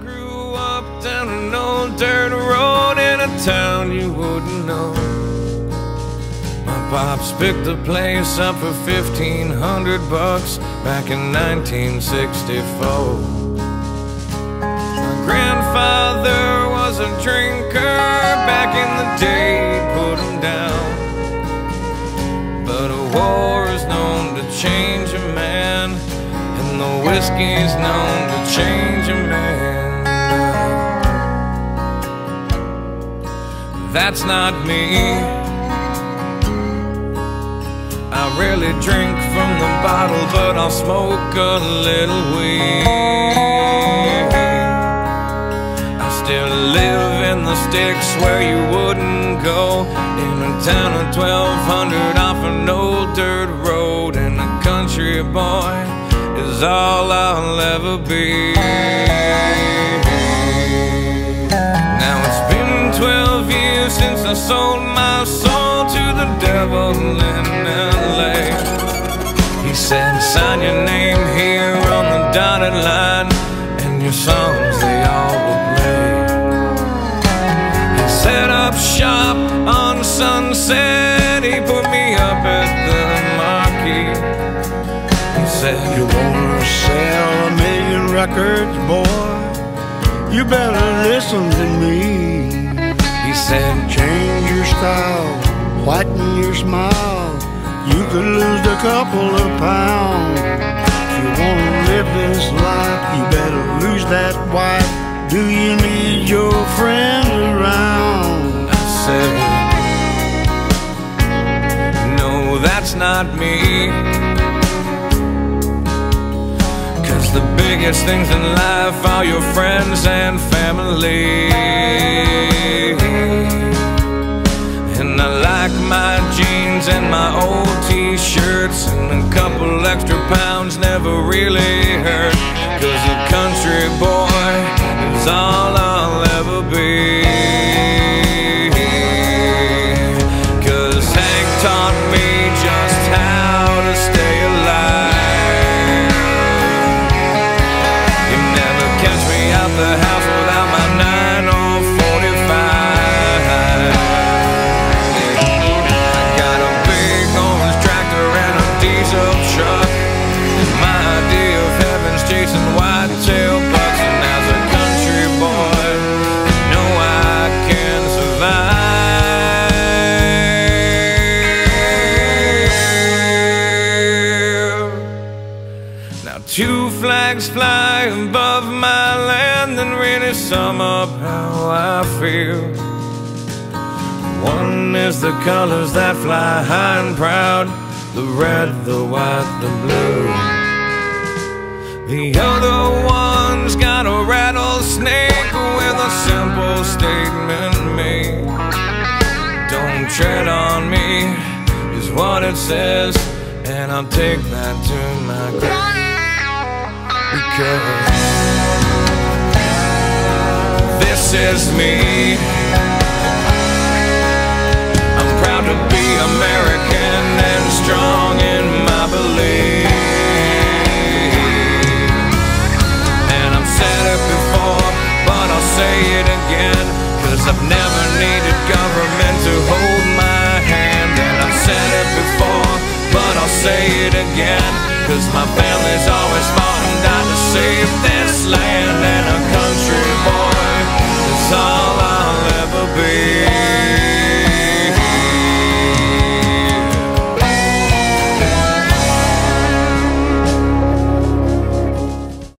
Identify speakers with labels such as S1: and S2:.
S1: grew up down an old dirt road in a town you wouldn't know. My pops picked the place up for $1,500 back in 1964. My grandfather was a drinker back in the day, put him down. But a war is known to change a man, and the whiskey's known to change a man. That's not me. I rarely drink from the bottle, but I'll smoke a little weed. I still live in the sticks where you wouldn't go, in a town of 1,200 off an old dirt road, and a country boy is all I'll ever be. Now it's been 12 years since I sold my soul to the devil in LA. He said, sign your name here on the dotted line, and your songs, they all will play. He set up shop on Sunset, he put me up at the Marquee. He said,
S2: you wanna sell 1,000,000 records, boy? You better listen to me.
S1: He said,
S2: change your style, whiten your smile. You could lose a couple of pounds. If you wanna live this life, you better lose that wife. Do you need your friends around?
S1: I said, no, that's not me. The biggest things in life are your friends and family. And I like my jeans and my old t-shirts, and a couple extra pounds never really hurt, 'cause a country boy is all I'll ever be. 'Cause Hank taught me just how to stay alive. The house without my 9 or 45. I got a big orange tractor and a diesel truck. My idea of heaven's chasing whitetail bucks, and as a country boy, I know I can survive. Now 2 flags fly above my land and really sum up how I feel. One is the colors that fly high and proud, the red, the white, the blue. The other one's got a rattlesnake with a simple statement made. Don't tread on me is what it says, and I'll take that to my grave. Because this is me.